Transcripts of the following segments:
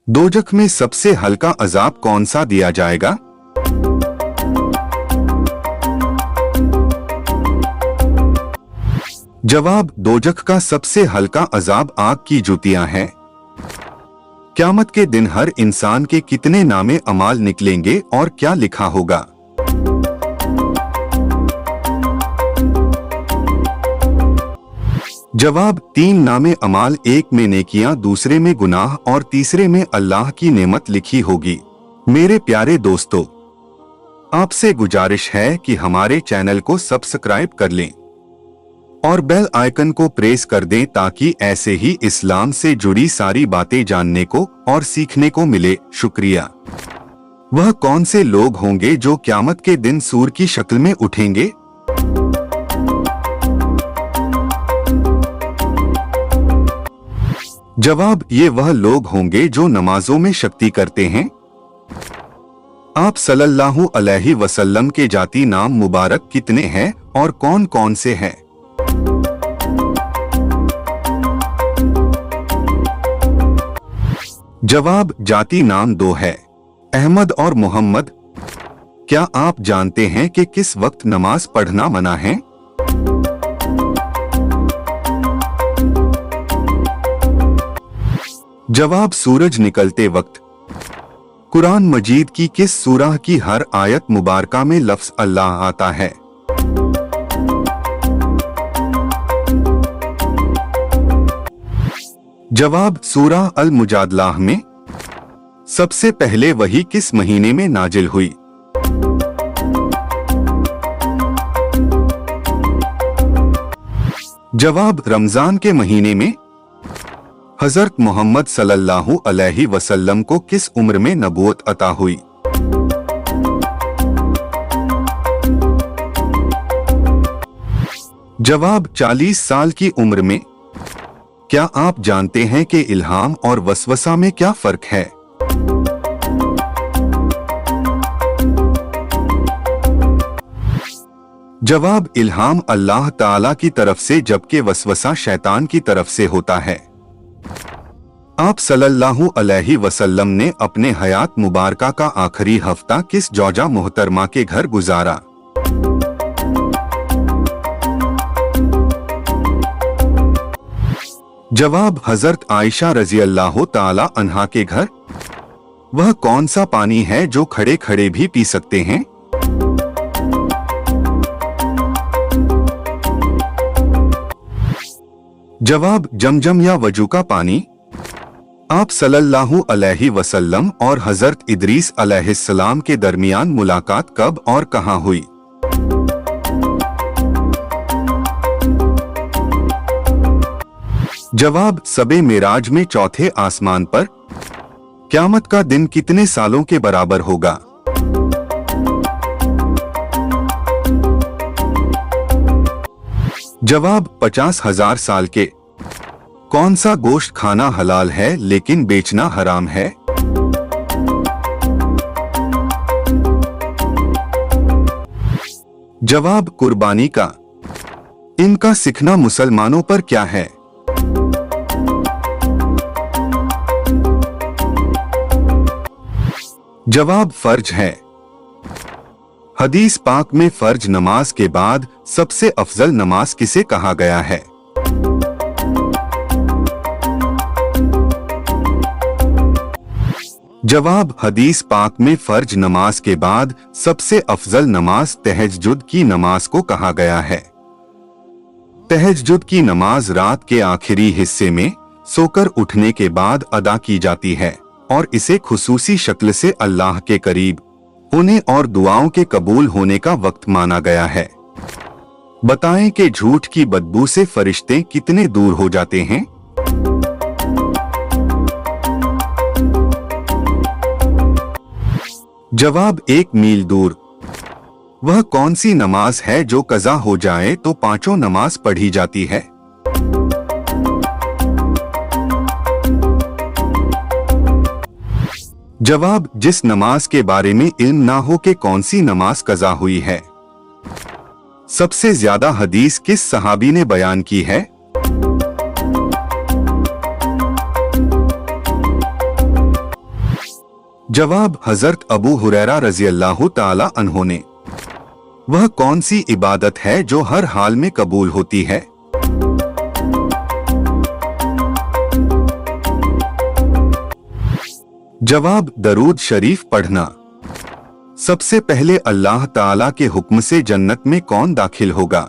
दोजख में सबसे हल्का अजाब कौन सा दिया जाएगा? जवाब, दोजख का सबसे हल्का अजाब आग की जूतियां हैं। क़यामत के दिन हर इंसान के कितने नामे अमाल निकलेंगे और क्या लिखा होगा? जवाब, 3 नामे अमाल, एक में नेकियां, दूसरे में गुनाह और तीसरे में अल्लाह की नेमत लिखी होगी। मेरे प्यारे दोस्तों, आपसे गुजारिश है कि हमारे चैनल को सब्सक्राइब कर लें और बेल आइकन को प्रेस कर दें ताकि ऐसे ही इस्लाम से जुड़ी सारी बातें जानने को और सीखने को मिले। शुक्रिया। वह कौन से लोग होंगे जो क़यामत के दिन सूर की शक्ल में उठेंगे? जवाब, ये वह लोग होंगे जो नमाजों में शक्ति करते हैं। आप सल्लल्लाहु अलैहि वसल्लम के जाती नाम मुबारक कितने हैं और कौन कौन से हैं? जवाब, जाती नाम 2 है, अहमद और मोहम्मद। क्या आप जानते हैं कि किस वक्त नमाज पढ़ना मना है? जवाब, सूरज निकलते वक्त। कुरान मजीद की किस सूरह की हर आयत मुबारका में लफ्ज अल्लाह आता है? जवाब, सूरह अल मुजादलाह में। सबसे पहले वही किस महीने में नाजिल हुई? जवाब, रमजान के महीने में। हजरत मोहम्मद सल्लल्लाहु अलैहि वसल्लम को किस उम्र में नबूवत अता हुई? जवाब, 40 साल की उम्र में। क्या आप जानते हैं कि इल्हाम और वसवसा में क्या फर्क है? जवाब, इल्हाम अल्लाह ताला की तरफ से जबकि वसवसा शैतान की तरफ से होता है। आप सल्लल्लाहु अलैहि वसल्लम ने अपने हयात मुबारका का आखिरी हफ्ता किस जौजा मोहतरमा के घर गुजारा? जवाब, हजरत आयशा रजी अल्लाह ताला अन्हा के घर। वह कौन सा पानी है जो खड़े खड़े भी पी सकते हैं? जवाब, जमजम या वजू का पानी। आप सल्लल्लाहु अलैहि वसल्लम और हजरत इदरीस अलैहिस्सलाम के दरमियान मुलाकात कब और कहां हुई? जवाब, सबे मेराज में चौथे आसमान पर। क़यामत का दिन कितने सालों के बराबर होगा? जवाब, 50,000 साल के। कौन सा गोश्त खाना हलाल है लेकिन बेचना हराम है? जवाब, कुर्बानी का। इनका सीखना मुसलमानों पर क्या है? जवाब, फर्ज है। हदीस पाक में फर्ज नमाज के बाद सबसे अफजल नमाज किसे कहा गया है? जवाब, हदीस पाक में फर्ज नमाज के बाद सबसे अफजल नमाज तहज्जुद की नमाज को कहा गया है। तहज्जुद की नमाज रात के आखिरी हिस्से में सोकर उठने के बाद अदा की जाती है और इसे खुसूसी शक्ल से अल्लाह के करीब होने और दुआओं के कबूल होने का वक्त माना गया है। बताएं कि झूठ की बदबू से फरिश्ते कितने दूर हो जाते हैं? जवाब, 1 मील दूर। वह कौन सी नमाज है जो कज़ा हो जाए तो 5 नमाज पढ़ी जाती है? जवाब, जिस नमाज के बारे में इल्म ना हो कि कौन सी नमाज कज़ा हुई है। सबसे ज्यादा हदीस किस सहाबी ने बयान की है? जवाब हजरत अबू हुरैरा रज़ी अल्लाहु ताला अन्हो ने। वह कौन सी इबादत है जो हर हाल में कबूल होती है? जवाब दरूद शरीफ पढ़ना। सबसे पहले अल्लाह ताला के हुक्म से जन्नत में कौन दाखिल होगा?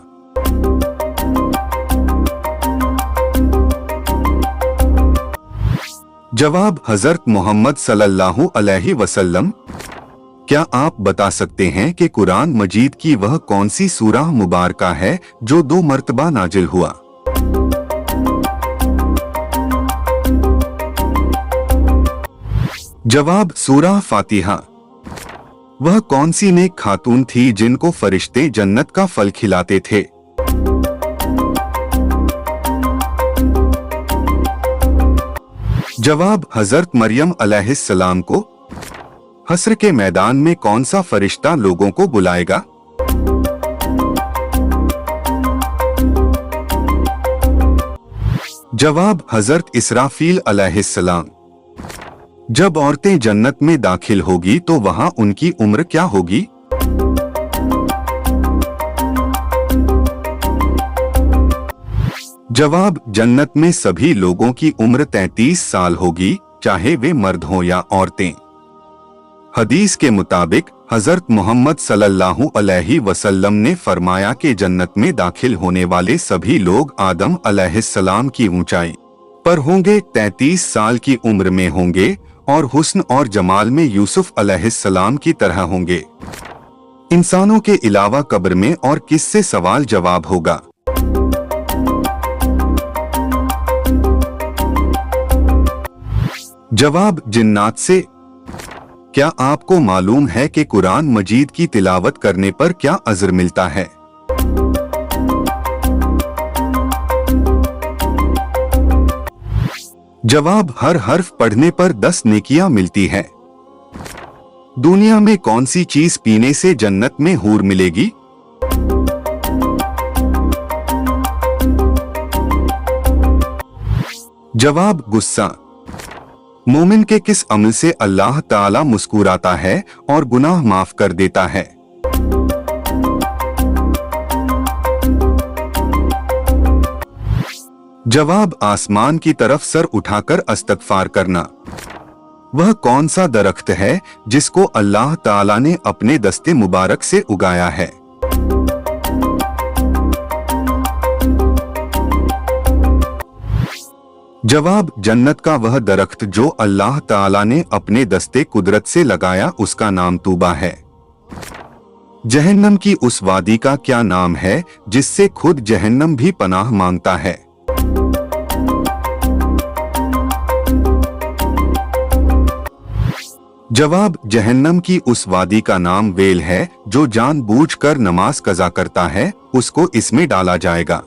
जवाब हजरत मोहम्मद सल्लल्लाहु अलैहि वसल्लम। क्या आप बता सकते हैं कि कुरान मजीद की वह कौन सी सूरह मुबारका है जो 2 मर्तबा नाजिल हुआ? जवाब सूरह फातिहा। वह कौन सी नेक खातून थी जिनको फरिश्ते जन्नत का फल खिलाते थे? जवाब हजरत मरियम अलैहिस्सलाम को। हस्र के मैदान में कौन सा फरिश्ता लोगों को बुलाएगा? जवाब हजरत इसराफील अलैहिस्सलाम। जब औरतें जन्नत में दाखिल होगी तो वहां उनकी उम्र क्या होगी? जवाब जन्नत में सभी लोगों की उम्र 33 साल होगी, चाहे वे मर्द हों या औरतें। हदीस के मुताबिक हजरत मोहम्मद सल्लल्लाहु अलैहि वसल्लम ने फरमाया कि जन्नत में दाखिल होने वाले सभी लोग आदम अलैहिस्सलाम की ऊंचाई पर होंगे, 33 साल की उम्र में होंगे और हुस्न और जमाल में यूसुफ अलैहिस्सलाम की तरह होंगे। इंसानों के अलावा कब्र में और किससे सवाल जवाब होगा? जवाब जिन्नात से। क्या आपको मालूम है कि कुरान मजीद की तिलावत करने पर क्या अजर मिलता है? जवाब हर हर्फ पढ़ने पर 10 नेकियां मिलती हैं। दुनिया में कौन सी चीज पीने से जन्नत में हूर मिलेगी? जवाब गुस्सा। मोमिन के किस अमल से अल्लाह ताला मुस्कुराता है और गुनाह माफ कर देता है? जवाब आसमान की तरफ सर उठाकर इस्तग़फ़ार करना। वह कौन सा दरख्त है जिसको अल्लाह ताला ने अपने दस्ते मुबारक से उगाया है? जवाब जन्नत का वह दरख्त जो अल्लाह ताला ने अपने दस्ते कुदरत से लगाया, उसका नाम तूबा है। जहन्नम की उस वादी का क्या नाम है जिससे खुद जहन्नम भी पनाह मांगता है? जवाब जहन्नम की उस वादी का नाम वेल है। जो जानबूझकर नमाज कज़ा करता है उसको इसमें डाला जाएगा।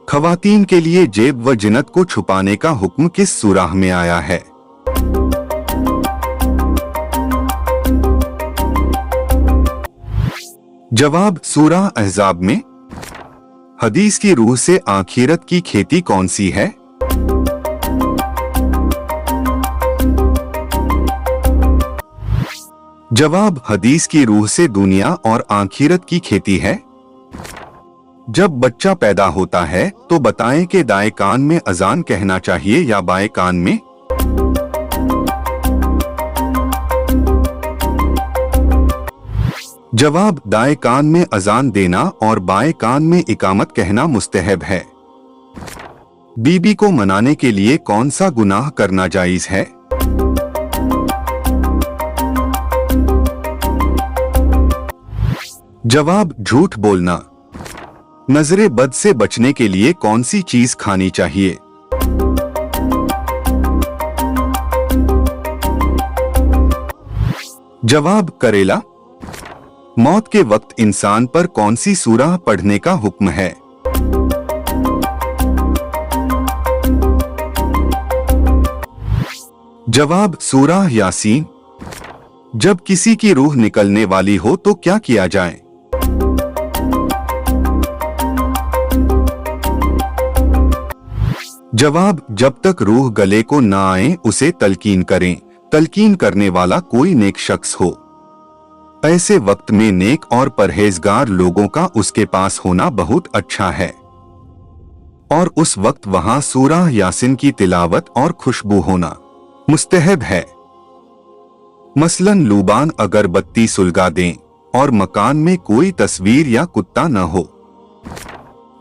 ख़वातीन के लिए जेब व जिनत को छुपाने का हुक्म किस सूरह में आया है? जवाब सूरह अहज़ाब में। हदीस की रूह से आखिरत की खेती कौन सी है? जवाब हदीस की रूह से दुनिया और आखिरत की खेती है। जब बच्चा पैदा होता है तो बताएं कि दाएं कान में अजान कहना चाहिए या बाएं कान में? जवाब दाएं कान में अजान देना और बाएं कान में इकामत कहना मुस्तहब है। बीबी को मनाने के लिए कौन सा गुनाह करना जायज है? जवाब झूठ बोलना। नजरे बद से बचने के लिए कौन सी चीज खानी चाहिए? जवाब करेला। मौत के वक्त इंसान पर कौन सी सूरह पढ़ने का हुक्म है? जवाब सूरह यासीन। जब किसी की रूह निकलने वाली हो तो क्या किया जाए? जवाब जब तक रूह गले को ना आए उसे तलकीन करें। तलकीन करने वाला कोई नेक शख्स हो। ऐसे वक्त में नेक और परहेजगार लोगों का उसके पास होना बहुत अच्छा है और उस वक्त वहां सूरह यासीन की तिलावत और खुशबू होना मुस्तहब है। मसलन लूबान अगरबत्ती सुलगा दें और मकान में कोई तस्वीर या कुत्ता न हो।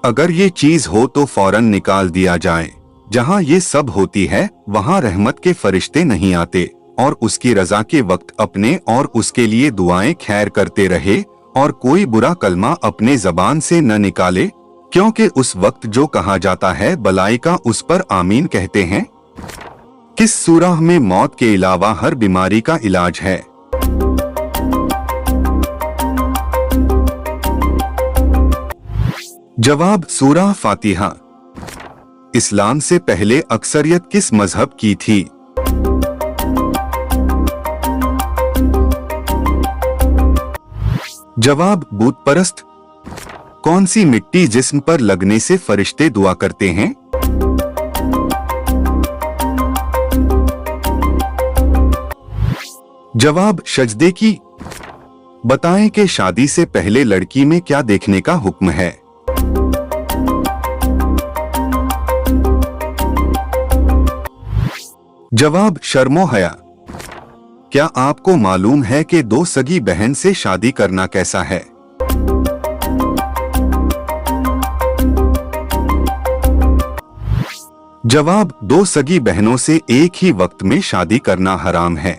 अगर ये चीज हो तो फौरन निकाल दिया जाए। जहां ये सब होती है वहां रहमत के फरिश्ते नहीं आते और उसकी रजा के वक्त अपने और उसके लिए दुआएं खैर करते रहे और कोई बुरा कलमा अपने जबान से न निकाले, क्योंकि उस वक्त जो कहा जाता है बलाई का उस पर आमीन कहते हैं। किस सूरह में मौत के अलावा हर बीमारी का इलाज है? जवाब, सूरह फातिहा। इस्लाम से पहले अक्सरियत किस मजहब की थी? जवाब, बूत परस्त। कौन सी मिट्टी जिस्म पर लगने से फरिश्ते दुआ करते हैं? जवाब, सजदे की। बताएं कि शादी से पहले लड़की में क्या देखने का हुक्म है? जवाब, शर्मो हया। क्या आपको मालूम है कि दो सगी बहन से शादी करना कैसा है? जवाब, दो सगी बहनों से एक ही वक्त में शादी करना हराम है।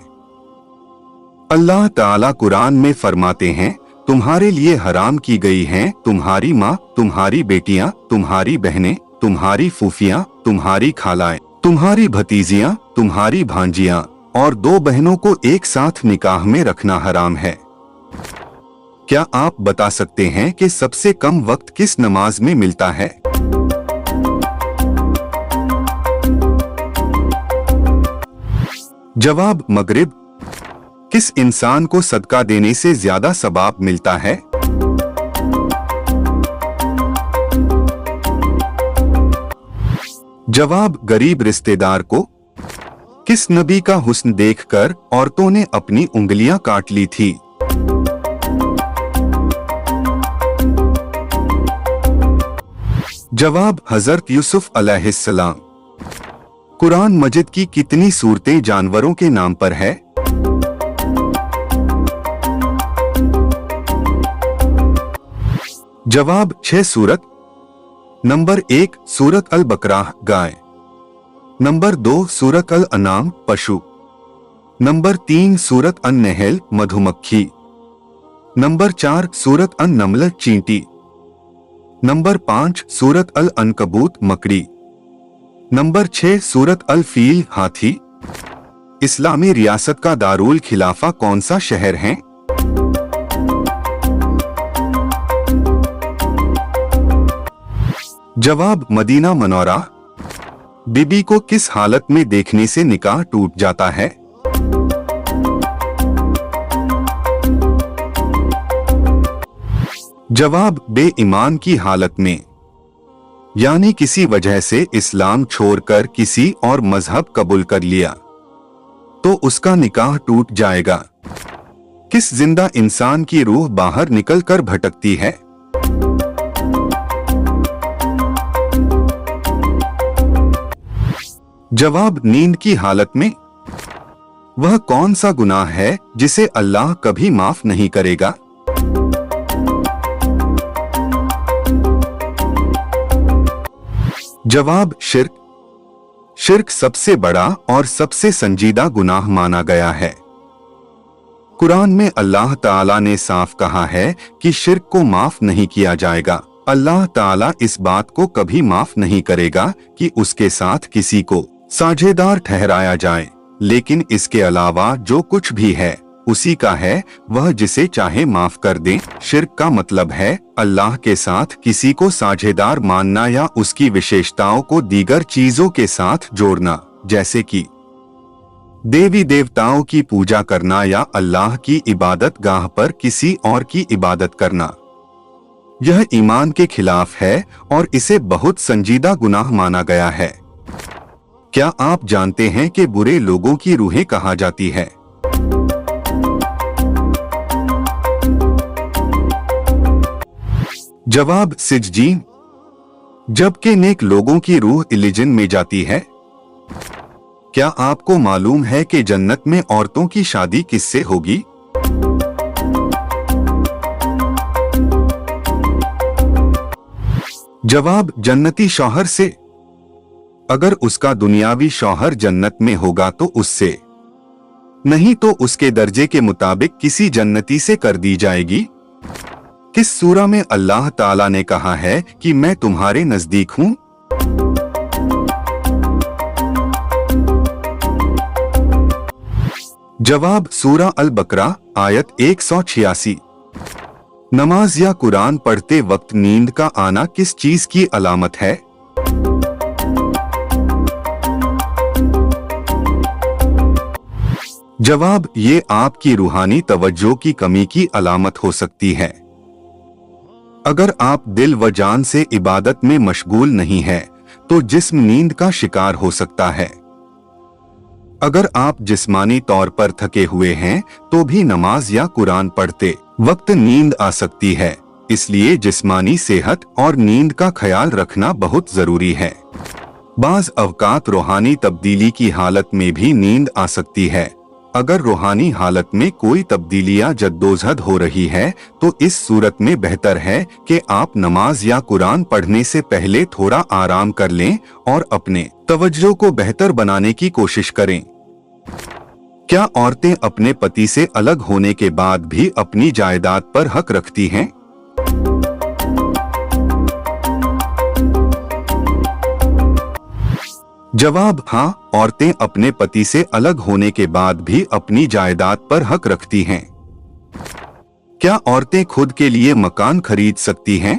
अल्लाह ताला कुरान में फरमाते हैं, तुम्हारे लिए हराम की गई हैं तुम्हारी माँ, तुम्हारी बेटियां, तुम्हारी बहनें, तुम्हारी फूफियां, तुम्हारी खालाएं, तुम्हारी भतीजियां, तुम्हारी भांजियां और दो बहनों को एक साथ निकाह में रखना हराम है। क्या आप बता सकते हैं कि सबसे कम वक्त किस नमाज में मिलता है? जवाब, मगरिब। किस इंसान को सदका देने से ज्यादा सवाब मिलता है? जवाब, गरीब रिश्तेदार को। किस नबी का हुस्न देखकर औरतों ने अपनी उंगलियां काट ली थी? जवाब, हजरत यूसुफ अलैहिस्सलाम। कुरान मजिद की कितनी सूरतें जानवरों के नाम पर है? जवाब, 6 सूरत। नंबर 1 सूरत अल बकराह गाय, नंबर 2 सूरत अल अनाम पशु, नंबर 3 सूरत अन नहल मधुमक्खी, नंबर 4 सूरत अन नमल चींटी, नंबर 5 सूरत अल अनकबूत मकड़ी, नंबर 6 सूरत अल फील हाथी। इस्लामी रियासत का दारुल खिलाफा कौन सा शहर है? जवाब, मदीना मनौरा। बीबी को किस हालत में देखने से निकाह टूट जाता है? जवाब, बेईमान की हालत में, यानी किसी वजह से इस्लाम छोड़कर किसी और मजहब कबूल कर लिया तो उसका निकाह टूट जाएगा। किस जिंदा इंसान की रूह बाहर निकलकर भटकती है? जवाब, नींद की हालत में। वह कौन सा गुनाह है जिसे अल्लाह कभी माफ नहीं करेगा? जवाब, शिर्क। शिर्क सबसे बड़ा और सबसे संजीदा गुनाह माना गया है। कुरान में अल्लाह ताला ने साफ कहा है कि शिर्क को माफ नहीं किया जाएगा। अल्लाह ताला इस बात को कभी माफ नहीं करेगा कि उसके साथ किसी को साझेदार ठहराया जाए, लेकिन इसके अलावा जो कुछ भी है उसी का है, वह जिसे चाहे माफ कर दे। शिर्क का मतलब है अल्लाह के साथ किसी को साझेदार मानना या उसकी विशेषताओं को दीगर चीजों के साथ जोड़ना, जैसे कि देवी देवताओं की पूजा करना या अल्लाह की इबादत गाह पर किसी और की इबादत करना। यह ईमान के खिलाफ है और इसे बहुत संजीदा गुनाह माना गया है। क्या आप जानते हैं कि बुरे लोगों की रूहें कहा जाती है? जवाब सिजजीन। जबकि नेक लोगों की रूह इलिजन में जाती है। क्या आपको मालूम है कि जन्नत में औरतों की शादी किससे होगी? जवाब जन्नती शौहर से। अगर उसका दुनियावी शौहर जन्नत में होगा तो उससे, नहीं तो उसके दर्जे के मुताबिक किसी जन्नती से कर दी जाएगी। किस सूरा में अल्लाह ताला ने कहा है कि मैं तुम्हारे नजदीक हूं? जवाब सूरा अल बकरा आयत 186। नमाज या कुरान पढ़ते वक्त नींद का आना किस चीज की अलामत है? जवाब ये आपकी रूहानी तवज्जो की कमी की अलामत हो सकती है। अगर आप दिल व जान से इबादत में मशगूल नहीं है तो जिस्म नींद का शिकार हो सकता है। अगर आप जिस्मानी तौर पर थके हुए हैं तो भी नमाज या कुरान पढ़ते वक्त नींद आ सकती है। इसलिए जिस्मानी सेहत और नींद का ख्याल रखना बहुत जरूरी है। बाज़ अवकात रूहानी तब्दीली की हालत में भी नींद आ सकती है। अगर रूहानी हालत में कोई तब्दीली या जद्दोजहद हो रही है तो इस सूरत में बेहतर है कि आप नमाज या कुरान पढ़ने से पहले थोड़ा आराम कर लें और अपने तवज्जो को बेहतर बनाने की कोशिश करें। क्या औरतें अपने पति से अलग होने के बाद भी अपनी जायदाद पर हक रखती हैं? जवाब हाँ, औरतें अपने पति से अलग होने के बाद भी अपनी जायदाद पर हक रखती हैं। क्या औरतें खुद के लिए मकान खरीद सकती हैं?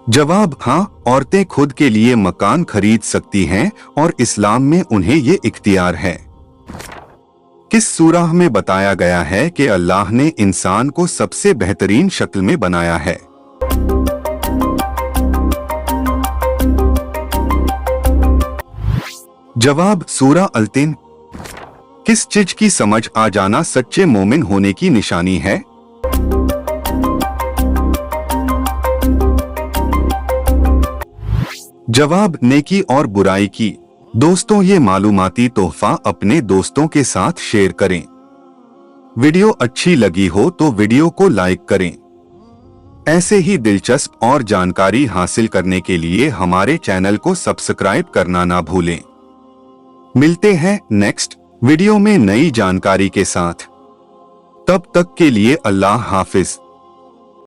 जवाब हाँ, औरतें खुद के लिए मकान खरीद सकती हैं और इस्लाम में उन्हें ये इख्तियार है। किस सूरह में बताया गया है कि अल्लाह ने इंसान को सबसे बेहतरीन शक्ल में बनाया है? जवाब सूरा अल-तिन। किस चीज की समझ आ जाना सच्चे मोमिन होने की निशानी है? जवाब नेकी और बुराई की। दोस्तों, ये मालूमाती तोहफा अपने दोस्तों के साथ शेयर करें। वीडियो अच्छी लगी हो तो वीडियो को लाइक करें। ऐसे ही दिलचस्प और जानकारी हासिल करने के लिए हमारे चैनल को सब्सक्राइब करना ना भूलें। मिलते हैं नेक्स्ट वीडियो में नई जानकारी के साथ। तब तक के लिए अल्लाह हाफिज।